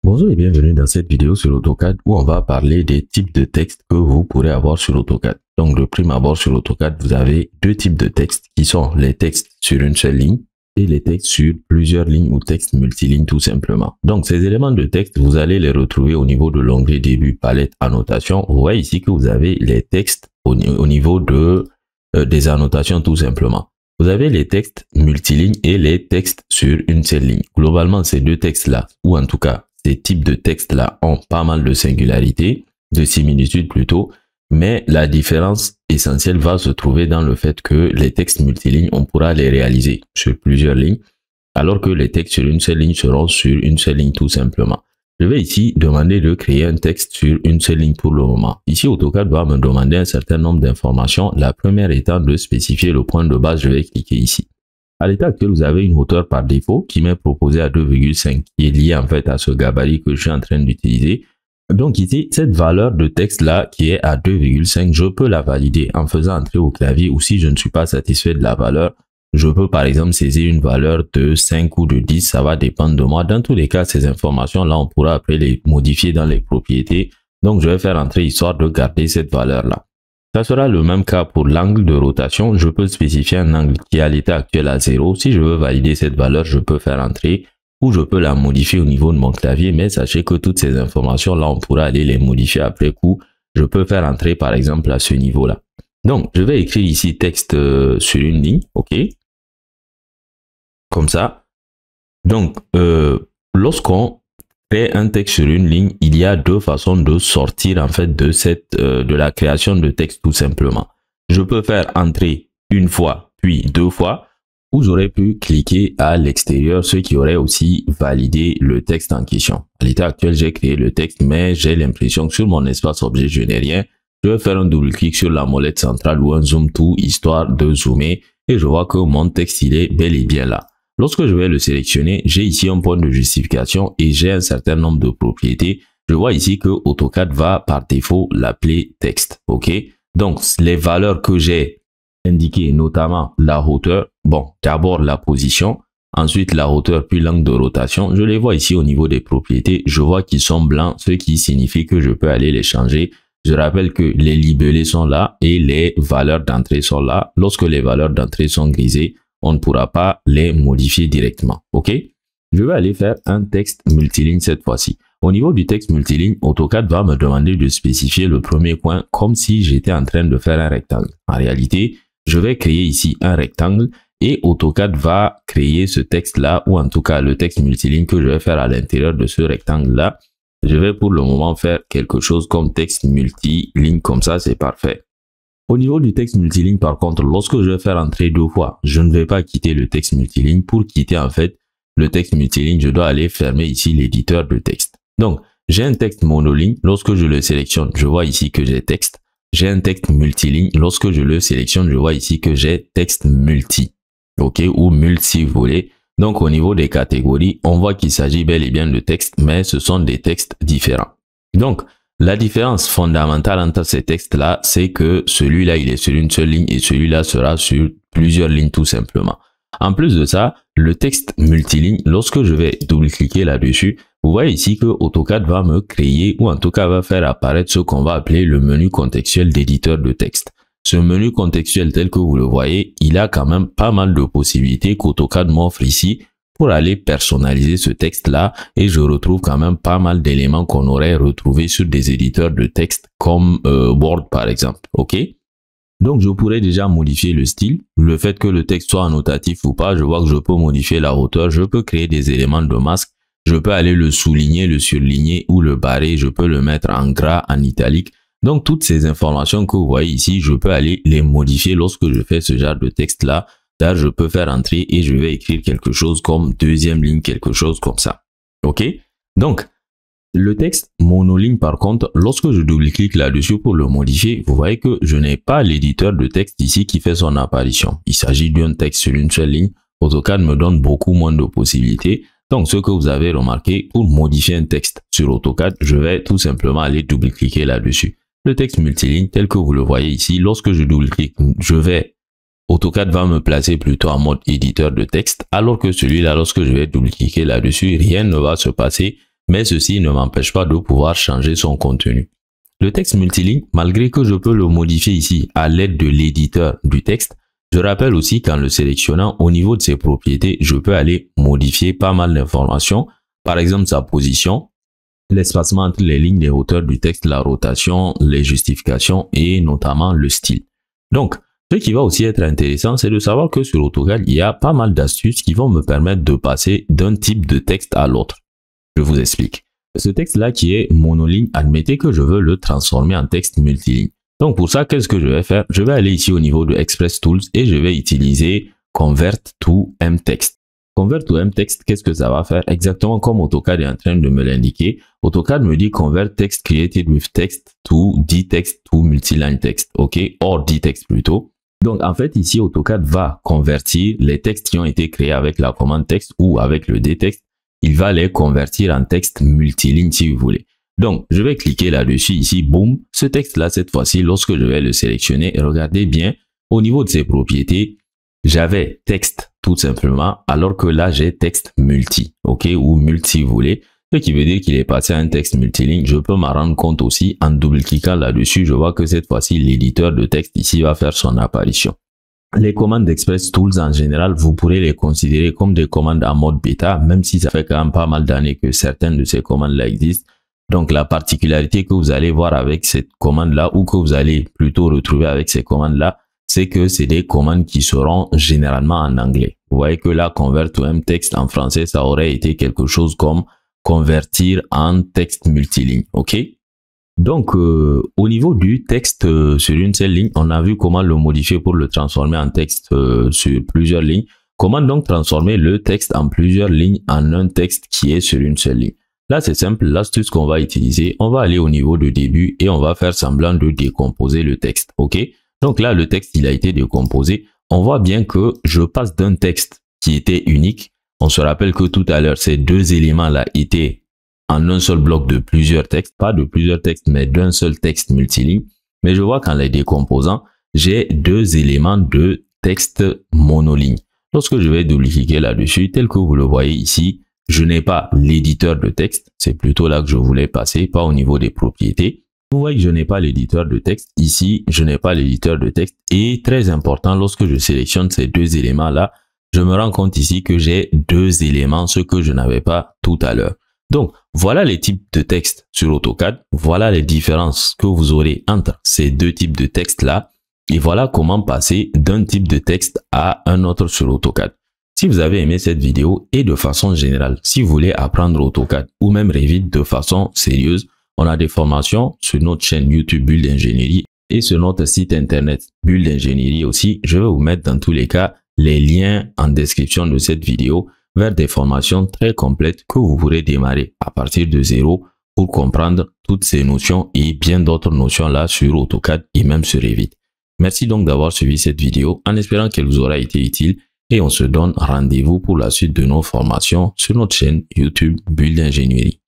Bonjour et bienvenue dans cette vidéo sur AutoCAD où on va parler des types de textes que vous pourrez avoir sur AutoCAD. Donc de prime abord sur AutoCAD, vous avez deux types de textes qui sont les textes sur une seule ligne et les textes sur plusieurs lignes ou textes multilignes tout simplement. Donc ces éléments de texte, vous allez les retrouver au niveau de l'onglet début, palette, annotation. Vous voyez ici que vous avez les textes au niveau des annotations tout simplement. Vous avez les textes multilignes et les textes sur une seule ligne. Globalement, ces deux textes-là, ou en tout cas, ces types de textes-là ont pas mal de singularités, de similitudes plutôt, mais la différence essentielle va se trouver dans le fait que les textes multilignes, on pourra les réaliser sur plusieurs lignes, alors que les textes sur une seule ligne seront sur une seule ligne tout simplement. Je vais ici demander de créer un texte sur une seule ligne pour le moment. Ici, AutoCAD va me demander un certain nombre d'informations. La première étant de spécifier le point de base. Je vais cliquer ici. À l'état actuel, vous avez une hauteur par défaut qui m'est proposée à 2,5 qui est liée en fait à ce gabarit que je suis en train d'utiliser. Donc ici, cette valeur de texte là qui est à 2,5, je peux la valider en faisant entrer au clavier, ou si je ne suis pas satisfait de la valeur, je peux par exemple saisir une valeur de 5 ou de 10, ça va dépendre de moi. Dans tous les cas, ces informations-là, on pourra après les modifier dans les propriétés. Donc, je vais faire entrer histoire de garder cette valeur-là. Ça sera le même cas pour l'angle de rotation. Je peux spécifier un angle qui est à l'état actuel à 0. Si je veux valider cette valeur, je peux faire entrer ou je peux la modifier au niveau de mon clavier. Mais sachez que toutes ces informations-là, on pourra aller les modifier après coup. Je peux faire entrer par exemple à ce niveau-là. Donc, je vais écrire ici texte sur une ligne, ok, comme ça. Donc, lorsqu'on crée un texte sur une ligne, il y a deux façons de sortir en fait de la création de texte tout simplement. Je peux faire entrer une fois, puis deux fois, ou j'aurais pu cliquer à l'extérieur, ce qui aurait aussi validé le texte en question. À l'état actuel, j'ai créé le texte, mais j'ai l'impression que sur mon espace objet, je n'ai rien. Je vais faire un double-clic sur la molette centrale ou un zoom to histoire de zoomer et je vois que mon texte il est bel et bien là. Lorsque je vais le sélectionner, j'ai ici un point de justification et j'ai un certain nombre de propriétés. Je vois ici que AutoCAD va par défaut l'appeler texte. Ok, donc les valeurs que j'ai indiquées, notamment la hauteur, bon, d'abord la position, ensuite la hauteur puis l'angle de rotation, je les vois ici au niveau des propriétés. Je vois qu'ils sont blancs, ce qui signifie que je peux aller les changer. Je rappelle que les libellés sont là et les valeurs d'entrée sont là. Lorsque les valeurs d'entrée sont grisées, on ne pourra pas les modifier directement. Ok? Je vais aller faire un texte multiligne cette fois-ci. Au niveau du texte multiligne, AutoCAD va me demander de spécifier le premier coin comme si j'étais en train de faire un rectangle. En réalité, je vais créer ici un rectangle et AutoCAD va créer ce texte-là, ou en tout cas le texte multiligne que je vais faire à l'intérieur de ce rectangle-là. Je vais pour le moment faire quelque chose comme texte multiligne, comme ça c'est parfait. Au niveau du texte multiligne par contre, lorsque je vais faire entrer deux fois, je ne vais pas quitter le texte multiligne. Pour quitter en fait le texte multiligne, je dois aller fermer ici l'éditeur de texte. Donc j'ai un texte monoligne, lorsque je le sélectionne, je vois ici que j'ai texte. J'ai un texte multiligne, lorsque je le sélectionne, je vois ici que j'ai texte multi, ok, ou multi si vous voulez. Donc, au niveau des catégories, on voit qu'il s'agit bel et bien de textes, mais ce sont des textes différents. Donc, la différence fondamentale entre ces textes-là, c'est que celui-là, il est sur une seule ligne et celui-là sera sur plusieurs lignes tout simplement. En plus de ça, le texte multiligne, lorsque je vais double-cliquer là-dessus, vous voyez ici que AutoCAD va me créer, ou en tout cas va faire apparaître ce qu'on va appeler le menu contextuel d'éditeur de texte. Ce menu contextuel tel que vous le voyez, il a quand même pas mal de possibilités qu'AutoCAD m'offre ici pour aller personnaliser ce texte-là, et je retrouve quand même pas mal d'éléments qu'on aurait retrouvés sur des éditeurs de texte comme Word par exemple. Ok? Donc je pourrais déjà modifier le style, le fait que le texte soit annotatif ou pas. Je vois que je peux modifier la hauteur, je peux créer des éléments de masque, je peux aller le souligner, le surligner ou le barrer, je peux le mettre en gras, en italique. Donc, toutes ces informations que vous voyez ici, je peux aller les modifier lorsque je fais ce genre de texte-là. Là, je peux faire entrer et je vais écrire quelque chose comme deuxième ligne, quelque chose comme ça. OK? Donc, le texte monoligne, par contre, lorsque je double-clique là-dessus pour le modifier, vous voyez que je n'ai pas l'éditeur de texte ici qui fait son apparition. Il s'agit d'un texte sur une seule ligne. AutoCAD me donne beaucoup moins de possibilités. Donc, ce que vous avez remarqué, pour modifier un texte sur AutoCAD, je vais tout simplement aller double-cliquer là-dessus. Le texte multiligne, tel que vous le voyez ici, lorsque je double-clique, AutoCAD va me placer plutôt en mode éditeur de texte, alors que celui-là, lorsque je vais double-cliquer là-dessus, rien ne va se passer. mais ceci ne m'empêche pas de pouvoir changer son contenu. Le texte multiligne, malgré que je peux le modifier ici à l'aide de l'éditeur du texte, je rappelle aussi qu'en le sélectionnant au niveau de ses propriétés, je peux aller modifier pas mal d'informations, par exemple sa position, l'espacement entre les lignes, les hauteurs du texte, la rotation, les justifications et notamment le style. Donc, ce qui va aussi être intéressant, c'est de savoir que sur AutoCAD, il y a pas mal d'astuces qui vont me permettre de passer d'un type de texte à l'autre. Je vous explique. Ce texte-là qui est monoligne, admettez que je veux le transformer en texte multiligne. Donc pour ça, qu'est-ce que je vais faire? Je vais aller ici au niveau de Express Tools et je vais utiliser Convert to mText. Convert to mText, qu'est-ce que ça va faire? Exactement comme AutoCAD est en train de me l'indiquer. AutoCAD me dit Convert text created with text to dText to multiline text, ok? Or dText plutôt. Donc en fait ici AutoCAD va convertir les textes qui ont été créés avec la commande texte ou avec le dText. Il va les convertir en texte multiligne si vous voulez. Donc, je vais cliquer là-dessus ici, boum. Ce texte-là, cette fois-ci, lorsque je vais le sélectionner, regardez bien, au niveau de ses propriétés, j'avais texte tout simplement, alors que là, j'ai texte multi, ok, ou multi si vous voulez. Ce qui veut dire qu'il est passé à un texte multiligne. Je peux m'en rendre compte aussi en double-cliquant là-dessus. Je vois que cette fois-ci, l'éditeur de texte ici va faire son apparition. Les commandes d'Express Tools en général, vous pourrez les considérer comme des commandes en mode bêta, même si ça fait quand même pas mal d'années que certaines de ces commandes-là existent. Donc la particularité que vous allez voir avec cette commande-là ou que vous allez plutôt retrouver avec ces commandes-là, c'est que c'est des commandes qui seront généralement en anglais. Vous voyez que là, Convert to mText en français, ça aurait été quelque chose comme convertir en texte multiligne, ok? Donc, au niveau du texte sur une seule ligne, on a vu comment le modifier pour le transformer en texte sur plusieurs lignes. Comment donc transformer le texte en plusieurs lignes en un texte qui est sur une seule ligne? Là, c'est simple. L'astuce qu'on va utiliser, on va aller au niveau de début et on va faire semblant de décomposer le texte, ok? Donc là, le texte, il a été décomposé. On voit bien que je passe d'un texte qui était unique. On se rappelle que tout à l'heure, ces deux éléments-là étaient en un seul bloc de plusieurs textes, pas de plusieurs textes, mais d'un seul texte multiligne. Mais je vois qu'en les décomposant, j'ai deux éléments de texte monoligne. Lorsque je vais double-cliquer là-dessus, tel que vous le voyez ici, je n'ai pas l'éditeur de texte. C'est plutôt là que je voulais passer, pas au niveau des propriétés. Vous voyez que je n'ai pas l'éditeur de texte. Ici, je n'ai pas l'éditeur de texte. Et très important, lorsque je sélectionne ces deux éléments-là, je me rends compte ici que j'ai deux éléments, ce que je n'avais pas tout à l'heure. Donc, voilà les types de textes sur AutoCAD. Voilà les différences que vous aurez entre ces deux types de textes-là. Et voilà comment passer d'un type de texte à un autre sur AutoCAD. Si vous avez aimé cette vidéo et de façon générale, si vous voulez apprendre AutoCAD ou même Revit de façon sérieuse, on a des formations sur notre chaîne YouTube Bulle d'Ingénierie et sur notre site internet Bulle d'Ingénierie aussi. Je vais vous mettre dans tous les cas les liens en description de cette vidéo vers des formations très complètes que vous pourrez démarrer à partir de zéro pour comprendre toutes ces notions et bien d'autres notions là sur AutoCAD et même sur Revit. Merci donc d'avoir suivi cette vidéo en espérant qu'elle vous aura été utile et on se donne rendez-vous pour la suite de nos formations sur notre chaîne YouTube Bulle d'Ingénierie.